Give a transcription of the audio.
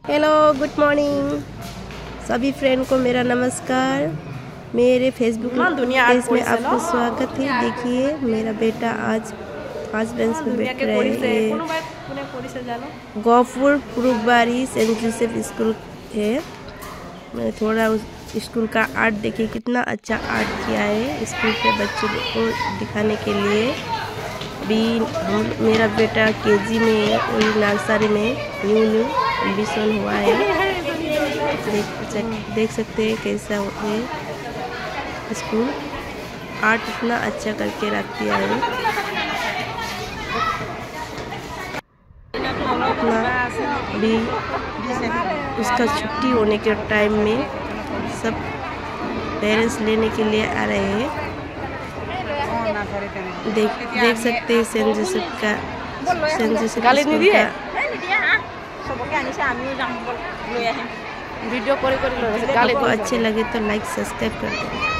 Hello, good morning सभी friend को मेरा नमस्कार। मेरे फेसबुक पेज में आपको स्वागत है। देखिए मेरा बेटा आज 5 बेंच पे बैठ रहा है। ये गौपुर पुरुबारी सेंट जोसेफ स्कूल है। मैं थोड़ा उस स्कूल का आर्ट देखिए, कितना अच्छा आर्ट किया है स्कूल पे बच्चों को दिखाने के लिए। अभी मेरा बेटा केजी में है, वही नर्सरी में न्यू एडमिशन हुआ है। देख सकते हैं कैसा है स्कूल। आर्ट इतना अच्छा करके रख दिया है। अभी उसका छुट्टी होने के टाइम में सब पेरेंट्स लेने के लिए आ रहे हैं। देख सकते हैं सेंट जोसेफ का वीडियो। आपको अच्छे लगे तो लाइक सब्सक्राइब कर दें।